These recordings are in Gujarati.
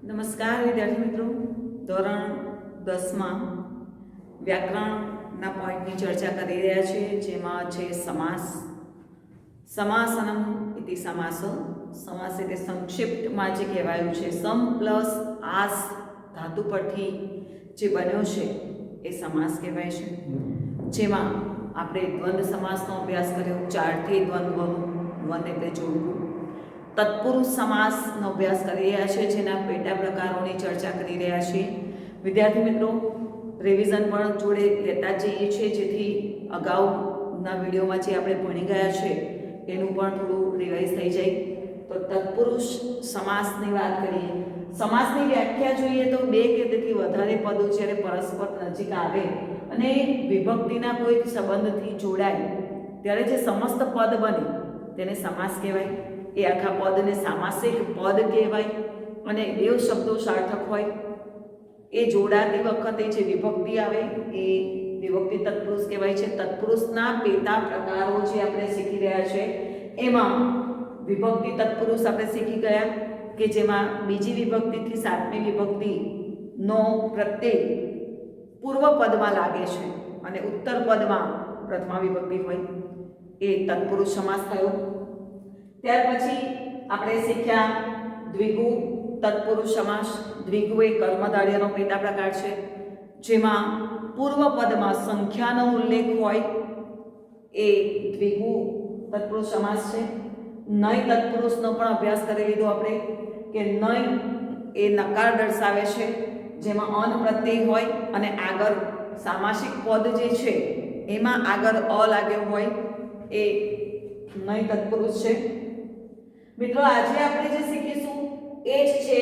નમસ્કાર વિદ્યાર્થી મિત્રો, ધોરણ 10માં વ્યાકરણના પોઈન્ટની ચર્ચા કરી રહ્યા છીએ, જેમાં છે સમાસ. સમાસનમ ઇતિ સમાસ. સમાસ એટલે સંક્ષિપ્તમાં જે કહેવાયું છે સમ પ્લસ આસ ધાતુ પરથી જે બન્યો છે એ સમાસ કહેવાય છે. જેમાં આપણે દ્વંદ્વ સમાસનો અભ્યાસ કર્યો, ચારથી દ્વંદ્વનું, દ્વંદ્વ એટલે જોડવું. તત્પુરુષ સમાસનો અભ્યાસ કરી રહ્યા છે, જેના પેટા પ્રકારોની ચર્ચા કરી રહ્યા છીએ. વિદ્યાર્થી મિત્રો, રિવિઝન પણ જોડે લેતા જઈએ છીએ, જેથી અગાઉના વિડીયોમાં જે આપણે ભણી ગયા છે એનું પણ થોડું રિવાઇઝ થઈ જાય. તો તત્પુરુષ સમાસની વાત કરીએ. સમાસની વ્યાખ્યા જોઈએ તો બે કે તેથી વધારે પદો જ્યારે પરસ્પર નજીક આવે અને વિભક્તિના કોઈ સંબંધથી જોડાય ત્યારે જે સમસ્ત પદ બને તેને સમાસ કહેવાય. એ આખા પદને સામાસિક પદ કહેવાય. અને બે શબ્દો સાર્થક હોય એ જોડાતી વખતે જે વિભક્તિ આવે એ વિભક્તિ તત્પુરુષ કહેવાય છે. તત્પુરુષના પેટા પ્રકારો જે આપણે શીખી રહ્યા છે એમાં વિભક્તિ તત્પુરુષ આપણે શીખી ગયા કે જેમાં બીજી વિભક્તિથી સાતમી વિભક્તિનો પ્રત્યય પૂર્વ પદમાં લાગે છે અને ઉત્તર પદમાં પ્રથમા વિભક્તિ હોય, એ તત્પુરુષ સમાસ થયો. ત્યાર પછી આપણે શીખ્યા દ્વિગુ તત્પુરુષ સમાસ. દ્વિગુ એ કર્મધારયનો પેટા પ્રકાર છે, જેમાં પૂર્વ પદમાં સંખ્યાનો ઉલ્લેખ હોય એ દ્વિગુ તત્પુરુષ સમાસ છે. નય તત્પુરુષનો પણ અભ્યાસ કરી લીધો આપણે કે નય એ નકાર દર્શાવે છે, જેમાં અન પ્રત્યય હોય અને આગળ સામાસિક પદ જે છે એમાં આગળ અ લાગ્યો હોય એ નય તત્પુરુષ છે. મિત્રો, આજે આપણે જે શીખીશું એ જ છે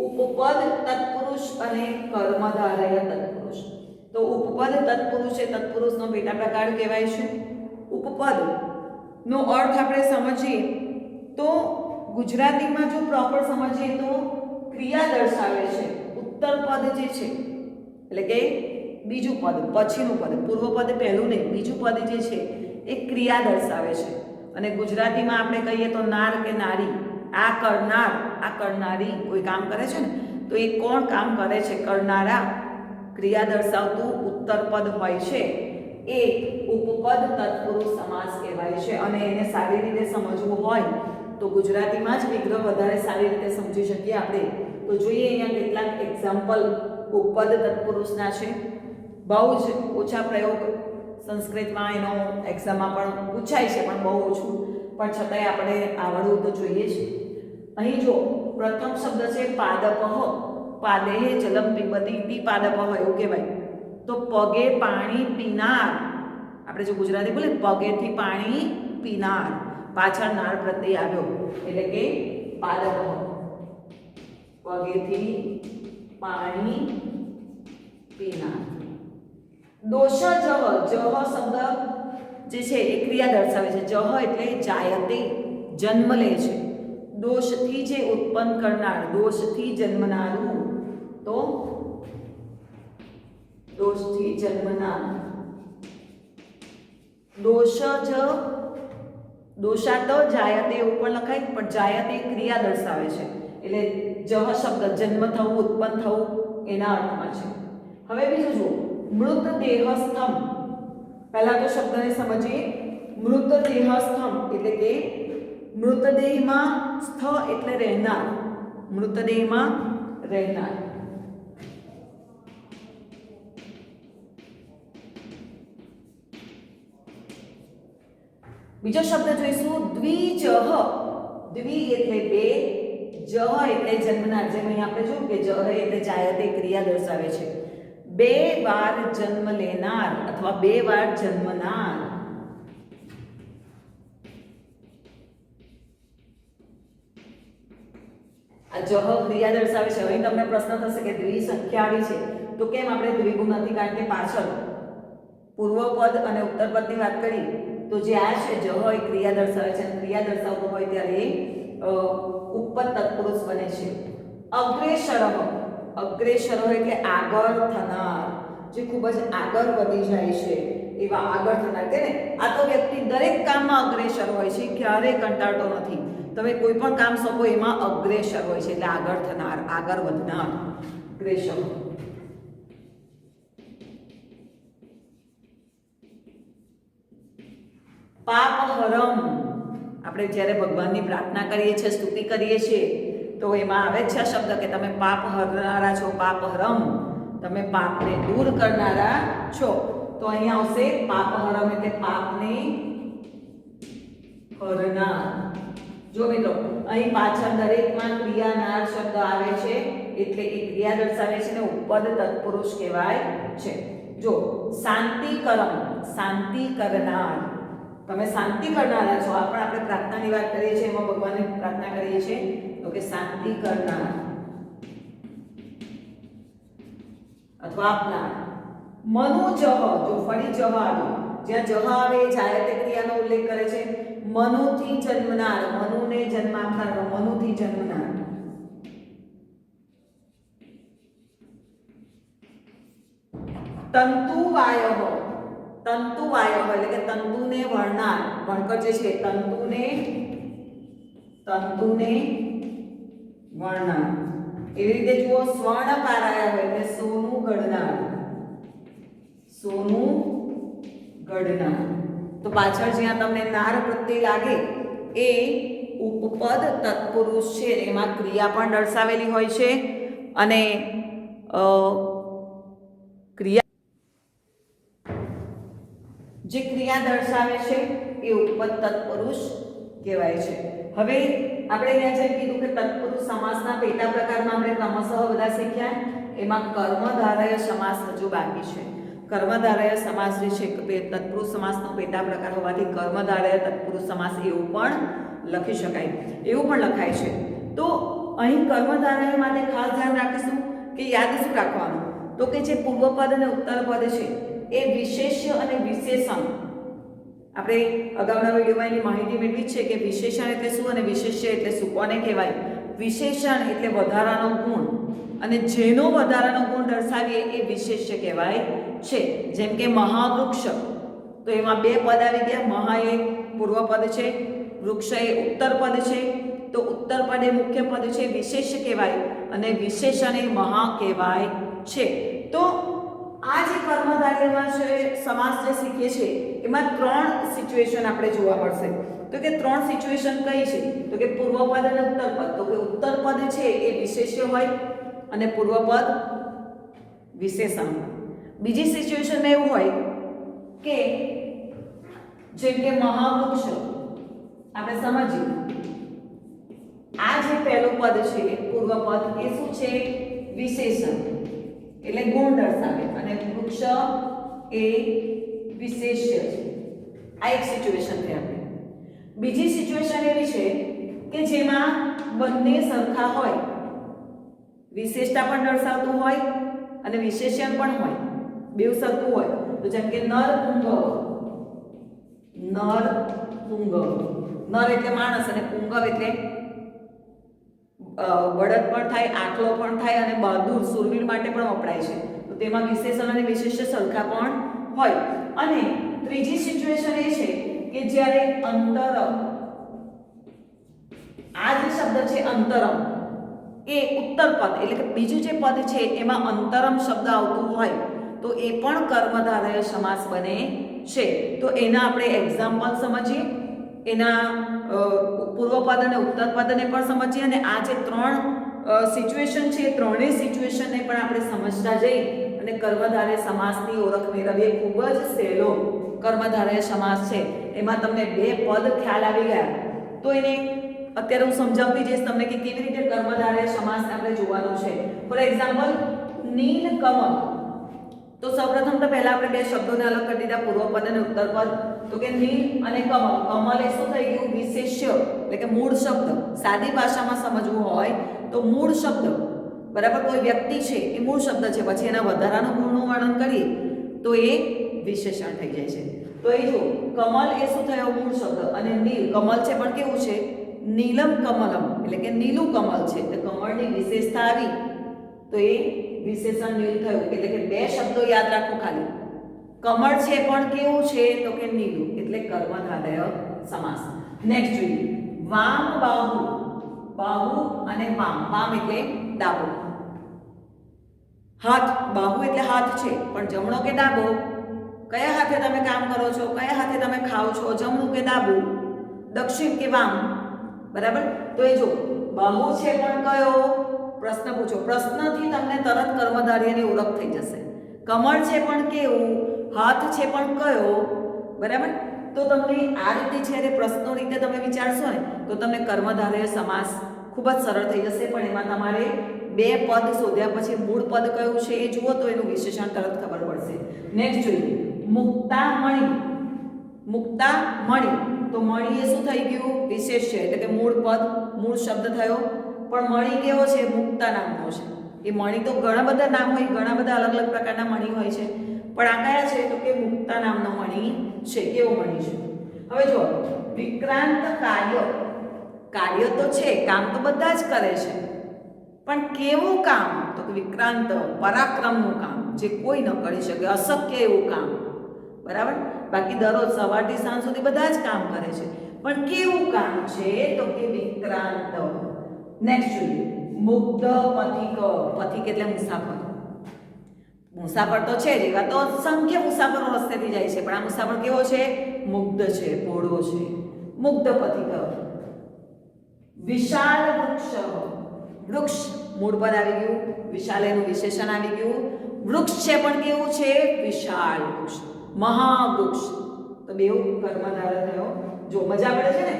ઉપપદ તત્પુરુષ અને કર્મધારય તત્પુરુષ. તો ઉપપદ તત્પુરુષ એ તત્પુરુષનો પેટા પ્રકાર કહેવાય છે. ઉપપદ નો અર્થ આપણે સમજીએ તો ગુજરાતીમાં જો પ્રોપર સમજીએ તો ક્રિયા દર્શાવે છે. ઉત્તર પદ જે છે એટલે કે બીજું પદ, પછીનું પદ, પૂર્વ પદ પહેલું નહીં, બીજું પદ જે છે એ ક્રિયા દર્શાવે છે. અને ગુજરાતીમાં આપણે કહીએ તો નાર કે નારી, આ કરનાર, આ કરનારી કોઈ કામ કરે છે ને તો એ કોણ કામ કરે છે, કરનારા, ક્રિયા દર્શાવતું ઉત્તર પદ હોય છે એ ઉપપદ તત્પુરુષ સમાસ કહેવાય છે. અને એને સારી રીતે સમજવું હોય તો ગુજરાતીમાં જ વિગ્રહ વધારે સારી રીતે સમજી શકીએ આપણે. તો જોઈએ અહીંયા કેટલાક એક્ઝામ્પલ ઉપપદ તત્પુરુષના છે. બહુ જ ઓછા પ્રયોગ સંસ્કૃતમાં એનો એક્ઝામમાં પણ પૂછાય છે, પણ બહુ ઓછું, પણ છતાંય આપણે આવડવું તો જોઈએ જ. અહીં જો પ્રથમ શબ્દ છે પાદપઃ. પાદેહે જલમ પીબતી ઇતિ પાદપઃ એવું કહેવાય. તો પગે પાણી પીનાર, આપણે જો ગુજરાતી બોલે પગેથી પાણી પીનાર, પાછળ નાર પ્રત્યય આવ્યો એટલે કે પાદપઃ, પગેથી પાણી પીનાર. દોષ જહ, જહ શબ્દ જે છે એ ક્રિયા દર્શાવે છે. જહ એટલે જાયતે, જન્મ લે છે. દોષથી જે ઉત્પન્ન કરનાર, દોષથી જન્મનારું, તો દોષથી જન્મનાર. દોષ જ, દોષાત જાયતે એવું પણ લખાય, પણ જાયતે ક્રિયા દર્શાવે છે એટલે જહ શબ્દ જન્મ થવું, ઉત્પન્ન થવું એના અર્થમાં છે. હવે બીજું જુઓ, મૃતદેહસ્થમ. પહેલા તો શબ્દને સમજીએ. મૃતદેહસ્થમ એટલે કે મૃતદેહમાં સ્થ એટલે રહેનાર, મૃતદેહમાં રહેનાર. બીજો શબ્દ જોઈશું દ્વિજહ. દ્વિ એટલે બે, જહ એટલે જન્મનાર. જેમ અહીં આપણે જોયું કે જહ એટલે જાયતે ક્રિયા દર્શાવે છે. બે વાર જન્મ લેનાર અથવા બે વાર જન્મનાર. આ જહ ક્રિયા દર્શાવે છે. હવે તમને પ્રશ્ન થશે કે દ્વિ સંખ્યા આવી છે તો કેમ આપણે દ્વિગુ નથી? કારણ કે પાછળ પૂર્વ પદ અને ઉત્તર પદની વાત કરી તો જે આ છે જહ એ ક્રિયા દર્શાવે છે, અને ક્રિયા દર્શાવતો હોય ત્યારે ઉપપદ તત્પુરુષ બને છે. અગ્રેસરઃ. અગ્રેસર એટલે આગળ થનાર, જે ખૂબ જ આગળ વધી જાય છે એવા આગળ થનાર. કે ને આ તો વ્યક્તિ દરેક કામમાં અગ્રેસર હોય છે, ક્યારેય કંટાળતો નથી. તમે કોઈ પણ કામ સોંપો એમાં અગ્રેસર હોય છે, એટલે આગળ થનાર, આગળ વધનાર, અગ્રેસર. પાપહરમ, આપણે જ્યારે ભગવાનની પ્રાર્થના કરીએ છીએ, સ્તુતિ કરીએ છીએ, તો એમાં આવે છે આ શબ્દ કે તમે પાપ હરનારા છો, પાપહરમ, તમે પાપને દૂર કરનારા છો. તો અહીંયા આવશે પાપહરમ એટલે પાપને હરનાર. જો મિત્રો અહીં પાછળ દરેકમાં ક્રિયાનાર શબ્દ આવે છે, એટલે એ ક્રિયા દર્શાવે છે ને ઉપપદ તત્પુરુષ કહેવાય છે. જો શાંતિકરમ, શાંતિ કરનાર, તમે શાંતિ કરનારા છો. આ પણ આપણે પ્રાર્થનાની વાત કરીએ છીએ, એમાં ભગવાનને પ્રાર્થના કરીએ છીએ, તો કે શાંતિ કરનાર અથવા આપનાર. મનુજહ, જો ફરી જહ આવે, જ્યાં જહ આવે એ જાયતે ક્રિયાનો ઉલ્લેખ કરે છે. મનુથી જન્મનાર, મનુને જન્મ આપનાર, મનુથી જન્મનાર. તંતુવાયઃ, તંતુવાયઃ એટલે કે તંતુને વળનાર, વણકર જે છે તંતુને વળનાર. એવી રીતે જુઓ સ્વર્ણકારાય એટલે સોનું ઘડનાર, સોનું ઘડનાર. તો પાછળ જ્યાં તમને નાર પ્રત્યય લાગે એ ઉપપદ તત્પુરુષ છે, એમાં ક્રિયા પણ દર્શાવેલી હોય છે, અને ક્રિયા જે ક્રિયા દર્શાવે છે એ ઉપપદ તત્પુરુષ કહેવાય છે. હવે આપણે અહીંયા જે કીધું કે તત્પુરુષ સમાસના પેટા પ્રકારમાં આપણે ક્રમશઃ બધા શીખ્યા, એમાં કર્મધારય સમાસ હજુ બાકી છે. કર્મધારય સમાસ જે છે તત્પુરુષ સમાસનો પેટા પ્રકાર હોવાથી કર્મધારય તત્પુરુષ સમાસ એવું પણ લખી શકાય, એવું પણ લખાય છે. તો અહીં કર્મધારય માટે ખાસ ધ્યાન રાખીશું કે યાદ શું રાખવાનું, તો કે જે પૂર્વપદ અને ઉત્તરપદ છે એ વિશેષ્ય અને વિશેષણ, આપણે અગાઉના વિડીયોમાં એની માહિતી મેળવી છે કે વિશેષણ એટલે શું અને વિશેષ્ય એટલે શું. કોને કહેવાય? વિશેષણ એટલે વધારાનો ગુણ, અને જેનો વધારાનો ગુણ દર્શાવીએ એ વિશેષ્ય કહેવાય છે. જેમ કે મહાવૃક્ષ, તો એમાં બે પદ આવી ગયા. મહા એ પૂર્વપદ છે, વૃક્ષ એ ઉત્તરપદ છે, તો ઉત્તરપદ એ મુખ્ય પદ છે, વિશેષ્ય કહેવાય, અને વિશેષણ એ મહા કહેવાય છે. તો આ જે કર્મધારયમાં છે સમાસ જે શીખીએ છીએ એમાં ત્રણ સિચ્યુએશન આપણે જોવા મળશે. તો કે ત્રણ સિચ્યુએશન કઈ છે? તો કે પૂર્વપદ અને ઉત્તરપદ. તો કે ઉત્તરપદ છે એ વિશેષ્ય હોય અને પૂર્વપદ વિશેષણ. બીજી સિચ્યુએશનમાં એવું હોય કે જેમ કે મહાવૃક્ષ આપણે સમજીએ, આ જે પહેલું પદ છે પૂર્વપદ એ શું છે? વિશેષણ એટલે ગુણ દર્શાવે, અને વૃક્ષ એ વિશેષ્ય છે. આ એક સિચ્યુએશન છે આપણે. બીજી સિચ્યુએશન એવી છે કે જેમાં બંને સરખા હોય, વિશેષતા પણ દર્શાવતું હોય અને વિશેષણ પણ હોય, બેવ સરખું હોય. તો જેમ કે નર પુંગવ, નર પુંગવ, નર એટલે માણસ અને પુંગવ એટલે બળદ પણ થાય, આખલો પણ થાય, અને બહાદુર શૂરવીર માટે પણ વપરાય છે. તો તેમાં વિશેષણ અને વિશેષ્ય સરખા પણ હોય. અને ત્રીજી સિચ્યુએશન એ છે કે જ્યારે અંતરમ, આ જે શબ્દ છે અંતરમ એ ઉત્તરપદ એટલે કે બીજું જે પદ છે એમાં અંતરમ શબ્દ આવતું હોય તો એ પણ કર્મધારય સમાસ બને છે. તો એના આપણે એક્ઝામ્પલ સમજીએ, એના પૂર્વપદ અને ઉત્તરપદને પણ સમજીએ, અને આ જે ત્રણ સિચ્યુએશન છે એ ત્રણેય સિચ્યુએશનને પણ આપણે સમજતા જઈ અને કર્મધારય સમાસની ઓળખ મેળવીએ. ખૂબ જ સહેલો કર્મધારય સમાસ છે, એમાં તમને બે પદ ખ્યાલ આવી ગયા. તો એને અત્યારે હું સમજાવતી જઈશ તમને કે કેવી રીતે કર્મધારય સમાસને આપણે જોવાનું છે. ફોર એક્ઝામ્પલ નીલ કમલ, તો સૌપ્રથમ તો પહેલા આપણે બે શબ્દોને અલગ કરી દીધા, પૂર્વપદ અને ઉત્તરપદ. તો કે નીલ અને કમલ, કમલ એ શું થઈ ગયું? વિશેષ્ય એટલે કે મૂળ શબ્દ. સાદી ભાષામાં સમજવું હોય તો મૂળ શબ્દ, બરાબર, કોઈ વ્યક્તિ છે એ મૂળ શબ્દ છે, પછી એના વધારાનું ગુણનું વર્ણન કરીએ તો એ વિશેષણ થઈ જાય છે. તો એ જો કમલ એ શું થયો? મૂળ શબ્દ, અને નીલ, કમલ છે પણ કેવું છે? નીલમ કમલમ એટલે કે નીલું કમલ છે, તો કમળની વિશેષતા આવી તો એ વિશેષણ નીલ થયું. એટલે કે બે શબ્દો યાદ રાખો ખાલી, કમળ છે પણ કેવું છે? તો કે નીલું, એટલે કર્મધારય સમાસ. નેક્સ્ટ જોઈએ વામ બાહુ, બાહુ અને વામ, વામ એટલે ડાબો. હાથ, બાહુ એટલે હાથ છે, પણ જમણો કે ડાબો? કયા હાથે તમે કામ કરો છો, કયા હાથે તમે ખાઓ છો, જમણું કે ડાબું, દક્ષિણ કે વામ? બરાબર. તો એ જો બાહુ છે પણ કયો? પ્રશ્ન પૂછો, પ્રશ્નથી તમને તરત કર્મધારયની ઓળખ થઈ જશે. કમળ છે પણ કેવું? હાથ છે પણ કયો? બરાબર. તો તમને આ રીતે જ્યારે પ્રશ્નો રીતે તમે વિચારશો ને તો તમને કર્મધારય સમાસ ખૂબ જ સરળ થઈ જશે. પણ એમાં તમારે બે પદ શોધ્યા પછી મૂળ પદ કયું છે એ જુઓ તો એનું વિશેષણ તરત ખબર પડશે. નેક્સ્ટ જોઈએ, મુક્તામણી. મુક્તામણી, તો મણી એ શું થઈ ગયું? વિશેષ છે, એટલે કે મૂળ પદ, મૂળ શબ્દ થયો. પણ મણી કેવો છે? મુક્તા નામનો છે. એ મણી તો ઘણા બધા નામ હોય, ઘણા બધા અલગ અલગ પ્રકારના મણી હોય છે, પણ આ કયા છે? તો કે મુક્તા નામનો મણી છે. કેવો મણી છે? હવે જો વિક્રાંત કાર્ય, કાર્ય તો છે, કામ તો બધા જ કરે છે, પણ કેવું કામ? તો કે વિક્રાંત, પરાક્રમનું કામ, જે કોઈ ન કરી શકે, અશક્ય એવું કામ. બરાબર. બાકી દરરોજ સવારથી સાંજ સુધી બધા જ કામ કરે છે, પણ કેવું કામ છે? તો કે વિક્રાંત. નેક્સ્ટ જોઈએ, મુગ્ધ પથિક. પથિક એટલે મુસાફર. મુસાફર તો છે જ, એવા તો અસંખ્ય મુસાફરો રસ્તેથી જાય છે, પણ આ મુસાફર કેવો છે? મુગ્ધ છે, ભોળો છે. મુગ્ધ પથિક. વિશાળ વૃક્ષ. વૃક્ષ મૂળ પદ આવી ગયું, વિશાળ એનું વિશેષણ આવી ગયું. વૃક્ષ છે પણ કેવું છે? વિશાળ વૃક્ષ, મહાવૃક્ષ. તો બેઉ કર્મધારય થયો. જો મજા પડે છે ને.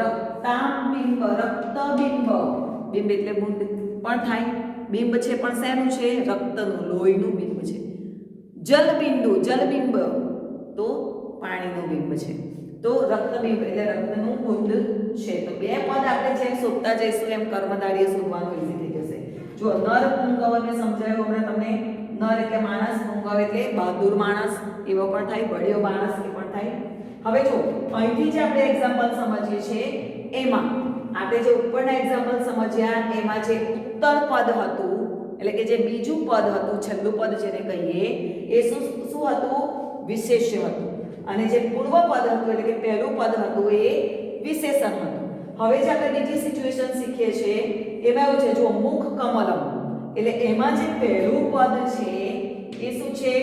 રક્તાબિંબ, રક્તબિંબ, બિંબ એટલે બુંદ પણ થાય. બિંબ છે પણ શેનું છે? રક્તનું, લોહીનું બિંબ છે. જલબિંદુ, જલબિંબ તો પાણીનું બિંબ છે. તો રક્તબિંબ એટલે રક્તનું બુંદ છે. તો બે પદ આપણે જેમ શોધતા જઈશું એમ કર્મધારય શોધવાનું ઈઝી થઈ જશે. જો નર પુંગવ મેં સમજાવ્યું હમણાં તમને. નર એટલે માણસ, પુંગવ એટલે બહાદુર માણસ, એવો પણ થાય. બળિયો માણસ એ પણ થાય. હવે જો અહીંથી જે આપણે એક્ઝામ્પલ સમજીએ છીએ એમાં આપણે જે ઉપરના એક્ઝામ્પલ સમજ્યા એમાં જે ઉત્તર પદ હતું, એટલે કે જે બીજું પદ હતું, છેલ્લું પદ જેને કહીએ, એ શું હતું? વિશેષ્ય હતું. અને જે પૂર્વ પદ હતું એટલે કે પહેલું પદ હતું એ વિશેષણ હતું. હવે જે આપણે બીજી સિચ્યુએશન શીખીએ છીએ એમાં એવું છે, જો મુખ કમલમ, એટલે એમાં જે પહેલું પદ છે એ શું છે?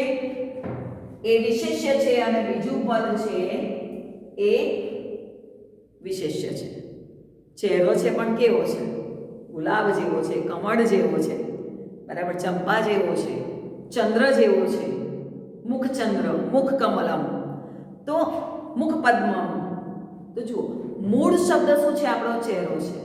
એ વિશેષ્ય છે, અને બીજું પદ છે એ વિશેષ્ય છે. ચહેરો છે પણ કેવો છે? ગુલાબ જેવો છે, કમળ જેવો છે, બરાબર, ચંપા જેવો છે, ચંદ્ર જેવો છે. મુખ ચંદ્ર, મુખ કમલમ, તો મુખ પદ્મમ. તો જુઓ મૂળ શબ્દ શું છે? આપણો ચહેરો છે,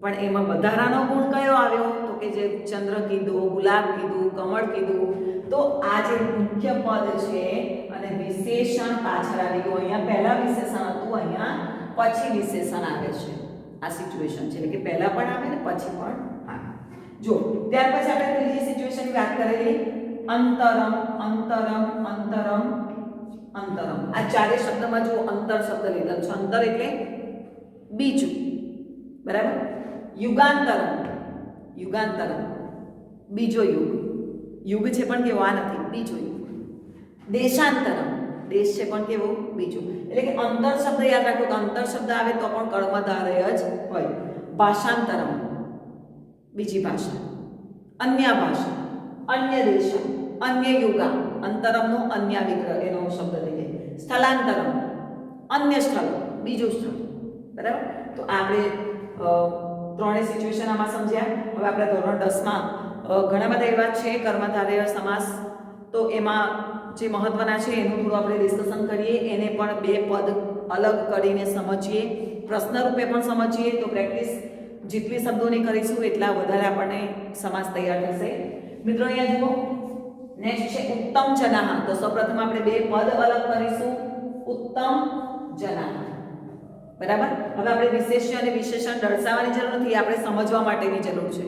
પણ એમાં વધારાનો ગુણ કયો આવ્યો? તો કે જે ચંદ્ર કીધું, ગુલાબ કીધું, કમળ કીધું. તો આ જે મુખ્ય પદ છે અને વિશેષણ પાછળ આવી ગયું. અહીંયા પહેલા વિશેષણ હતું, અહીંયા પછી વિશેષણ આવે છે. આ સિચ્યુએશન છે, એટલે કે પહેલા પણ આવે ને પછી પણ આવે. જો ત્યાર પછી આપણે ત્રીજી સિચ્યુએશનની વાત કરેલી, અંતરમ, અંતરમ, અંતરમ, અંતરમ. આ ચારે શબ્દમાં જો અંતર શબ્દ લીધેલો છે. અંતર એટલે બીજું, બરાબર. યુગાંતરમ, યુગાંતરમ બીજો યુગ. યુગ છે પણ કેવો? આ નથી, બીજો યુગ. દેશાંતરમ, દેશ છે પણ કેવો? બીજો. એટલે કે અંતર શબ્દ યાદ રાખો કે અંતર શબ્દ આવે તો પણ કર્મધારય જ હોય. ભાષાંતરમ બીજી ભાષા, અન્ય ભાષા, અન્ય દેશ, અન્ય યુગા. અંતરમનો અન્ય વિગ્રહ એનો શબ્દ થઈ જાય. સ્થળાંતરમ અન્ય સ્થળ, બીજું સ્થળ, બરાબર. તો આપણે ત્રણેય સિચ્યુએશન આમાં સમજ્યા. હવે આપણે ધોરણ 10માં ઘણા બધા એવા છે કર્મધારય સમાસ, તો એમાં જે મહત્વના છે એનું થોડું આપણે ડિસ્કશન કરીએ. એને પણ બે પદ અલગ કરીને સમજીએ, પ્રશ્ન રૂપે પણ સમજીએ. તો પ્રેક્ટિસ જેટલી શબ્દોની કરીશું એટલા વધારે આપણને સમાસ તૈયાર થશે. મિત્રો અહીંયા જુઓ, નેક્સ્ટ છે ઉત્તમ જનાહ. તો સૌપ્રથમ આપણે બે પદ અલગ કરીશું. ઉત્તમ જનાહ, બરાબર. હવે આપણે વિશેષ્ય અને વિશેષણ દર્શાવવાની જરૂર નથી, આપણે સમજવા માટેની જરૂર છે.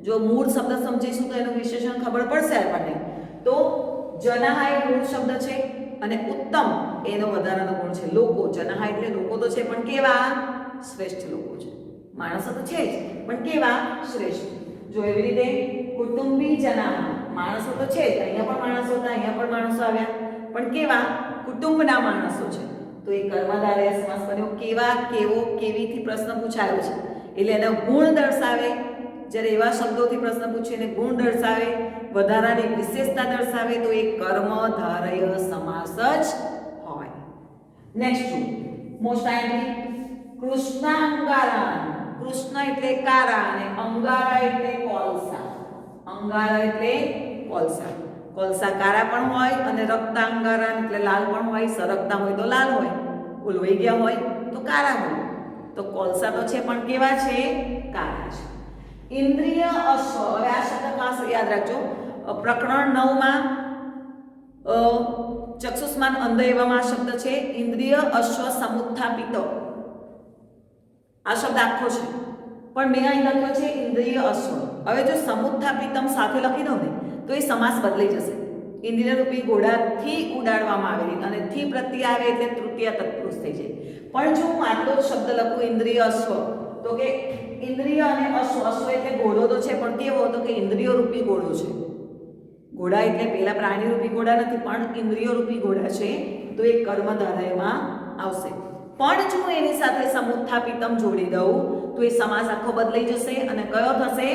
જો મૂળ શબ્દ સમજીશું તો એનું વિશેષણ ખબર પડશે આપણને. તો જનાહ એ મૂળ શબ્દ છે અને ઉત્તમ એનો વધારાનો ગુણ છે. લોકો, જનાહ એટલે લોકો તો છે પણ કેવા? શ્રેષ્ઠ લોકો છે. માણસો તો છે જ પણ કેવા? શ્રેષ્ઠ. જો એવી રીતે કુટુંબી જનાહ, માણસો તો છે જ, અહીંયા પણ માણસો હતા, અહીંયા પણ માણસો આવ્યા, પણ કેવા? કુટુંબના માણસો છે. તો એ કર્મધારય સમાસ બન્યો. કેવા, કેવો, કેવીથી પ્રશ્ન પૂછાયો છે એટલે એના ગુણ દર્શાવે. જ્યારે એવા શબ્દોથી પ્રશ્ન પૂછે એને ગુણ દર્શાવે, વધારાની વિશેષતા દર્શાવે તો એ કર્મધારય સમાસ જ હોય. નેક્સ્ટ મોસ્ટ આઈમ્પી કૃષ્ણાંગારા. કૃષ્ણ એટલે કારા અને અંગારા એટલે કોલસા. અંગારા એટલે કોલસા. કોલસા કારા પણ હોય અને રક્તાંગારા એટલે લાલ પણ હોય. સરકતા હોય તો લાલ હોય, ઓલવાઈ ગયા હોય તો કારા હોય. તો કોલસા તો છે પણ કેવા છે? કારા છે. ઇન્દ્રિય અશ્વ. હવે આ શબ્દ ખાસ યાદ રાખજો. પ્રકરણ 9 માં ચક્ષુષ્માન અંધ એવામાં આ શબ્દ છે ઇન્દ્રિય અશ્વ સમુત્થાપિતો. આ શબ્દ આખો છે પણ મેં અહીં લખ્યો છે ઇન્દ્રિય અશ્વ. હવે જો સમુત્થાપિતમ સાથે લખી દઉં ને તો એ સમાસ બદલાઈ જશે. ઇન્દ્રિય રૂપી ઘોડાથી ઉડાડવામાં આવેલી અને થી પ્રત્યય આવે એટલે તૃતીય તત્પુરુષ થઈ જાય. પણ જો હું આટલો જ શબ્દ લખું ઇન્દ્રિય અશ્વ તો કે ઇન્દ્રિય અને અશ્વ. અશ્વ એટલે ઘોડો તો છે પણ કેવો? તો કે ઇન્દ્રિય રૂપી ઘોડો છે. ઘોડા એટલે પેલા પ્રાણી રૂપી ઘોડા નથી પણ ઇન્દ્રિય રૂપી ઘોડા છે તો એ કર્મધારયમાં આવશે. પણ જો એની સાથે સમુત્થાપિતમ જોડી દઉં તો એ સમાસ આખો બદલાઈ જશે અને કયો થશે?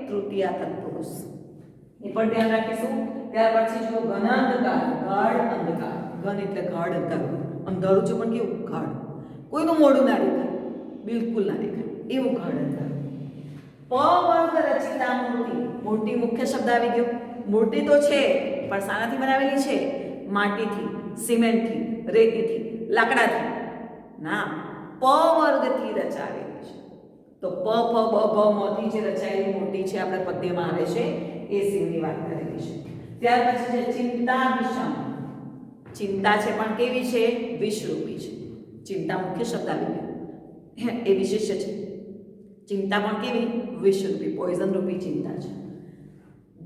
તૃતીય તત્પુરુષ. એ પણ ધ્યાન રાખીશું. ત્યાર પછી જો ઘન અંધકાર, ગાઢ અંધકાર. ઘન એટલે ગાઢ અંધકાર. અંધારું છે પણ કેવું? ગાઢ. કોઈનું મોઢું ના દેખાય, બિલકુલ ના દેખાય એવું ગાઢ અંધકાર. પ વર્ગ રચિતા મૂર્તિ. મૂર્તિ મુખ્ય શબ્દ આવી ગયો. મૂર્તિ તો છે પણ શાનાથી બનાવેલી છે? માટીથી, સિમેન્ટથી, રેતીથી, લાકડાથી ના, પ વર્ગથી રચાવેલી છે. તો પ ફ બ ભ માંથી જે રચાયેલી મૂર્તિ છે આપણે પદ્યમાં આવે છે એ શિવની વાત કરેલી છે. ત્યાર પછી છે ચિંતા વિષમ. ચિંતા છે પણ કેવી છે? વિષરૂપી છે. ચિંતા મુખ્ય શબ્દ આવી ગયો, એ વિશેષ્ય છે. ચિંતા પણ કેવી? વિષરૂપી, પોઈઝન રૂપી ચિંતા છે.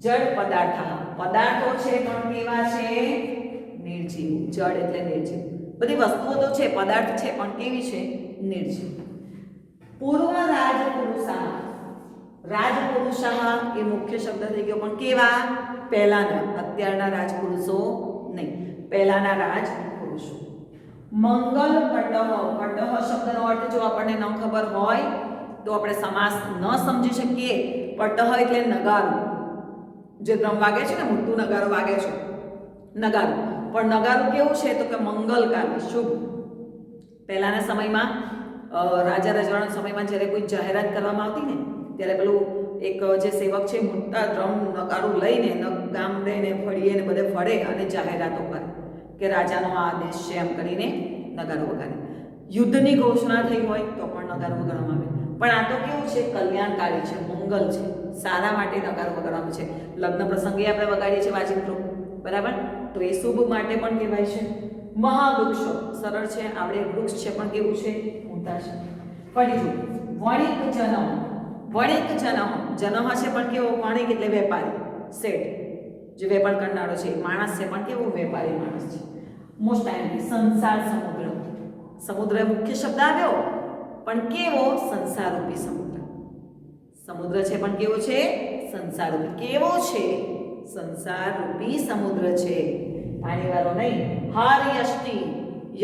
જડ પદાર્થ. પદાર્થો છે પણ કેવા છે? નિર્જીવ. જડ એટલે નિર્જીવ. બધી વસ્તુઓ તો છે, પદાર્થ છે પણ કેવી છે? નિર્જીવ. પૂર્વ રાજપુરુષા. રાજપુરુષા એ મુખ્ય શબ્દ થઈ ગયો પણ કેવા? પહેલાના. અત્યારના રાજપુરુષો નહીં, પહેલાના રાજપુરુષો. મંગલ કટહ. કટહ શબ્દનો અર્થ જો આપણને ન ખબર હોય તો આપણે સમાસ ન સમજી શકીએ. પટહ એટલે નગારું. જે ડ્રમ વાગે છે ને, મોટું નગારું વાગે છે, નગારું. પણ નગારું કેવું છે? તો કે મંગલકારી, શુભ. પહેલાના સમયમાં રાજા રજવાડાના સમયમાં જ્યારે કોઈ જાહેરાત કરવામાં આવતી ને ત્યારે પેલું એક જે સેવક છે મોટા ડ્રમ નગારું લઈને ગામ લઈને ફળીએ ને બધે ફળે અને જાહેરાતો કરે કે રાજાનો આ આદેશ છે એમ કરીને નગારો વગાડે. યુદ્ધની ઘોષણા થઈ હોય તો પણ નગારો વગાડવામાં આવે. પણ આ તો કેવું છે? કલ્યાણકારી છે, મંગલ છે, સારા માટે નગારો વગાડવામાં છે. લગ્ન પ્રસંગે આપણે વગાડીએ છીએ વાજિંત્રો, બરાબર? તો એ શુભ માટે પણ કહેવાય છે. મહાવૃક્ષો. સરળ છે, આપણે વૃક્ષ છે પણ કેવું છે? મોટા છે. ફરી જો વણિક જનહ. વણિક જનહ. જનહ છે પણ કેવો? વણિક એટલે વેપારી, શેઠ, જે વેપાર કરનારો છે. માણસ છે પણ કેવો? વેપારી માણસ છે. મોસ્ટ આઈમ્પી સંસાર સમુદ્ર. સમુદ્ર મુખ્ય શબ્દ આવ્યો પણ કેવો? સંસારરૂપી સમુદ્ર. સમુદ્ર છે પણ કેવો છે? સંસારરૂપી. કેવો છે? સંસારરૂપી સમુદ્ર છે, પાણીવાળો નહીં. હાર યષ્ટિ.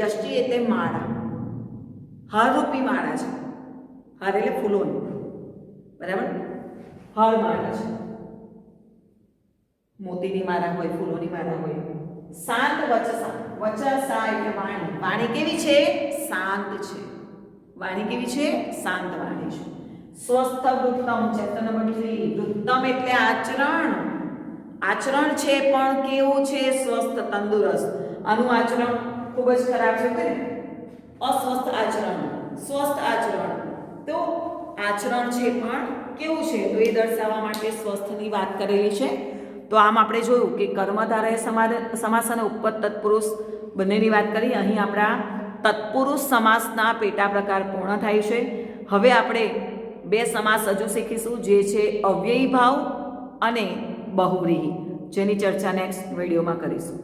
યષ્ટિ એટલે માળા, હારરૂપી માળા છે. હાર એટલે ફૂલોની, બરાબર? હાર માળા છે. મોતીની માળા હોય, ફૂલોની માળા હોય. શાંત વચસા. વચસા એટલે વાણી. વાણી કેવી છે? શાંત છે. વાણી કેવી છે? શાંત વાણી છે. સ્વસ્થ વૃત્તમ. Chapter number 3. વૃત્તમ એટલે આચરણ. આચરણ છે પણ કેવું છે? સ્વસ્થ, તંદુરસ્ત. આનું આચરણ ખૂબ જ ખરાબ છે કે અસ્વસ્થ આચરણ, સ્વસ્થ આચરણ. તો આચરણ છે પણ કેવું છે? તો એ દર્શાવવા માટે સ્વસ્થની વાત કરેલી છે. તો આમ આપણે જોયું કે કર્મધારય સમાસ અને ઉપપદ તત્પુરુષ બંનેની વાત કરી. અહીં આપણા તત્પુરુષ સમાસના પેટા પ્રકાર પૂર્ણ થાય છે. હવે આપણે બે સમાસ હજુ શીખીશું, જે છે અવ્યયી ભાવ અને બહુવ્રીહી, જેની ચર્ચા નેક્સ્ટ વિડીયોમાં કરીશું.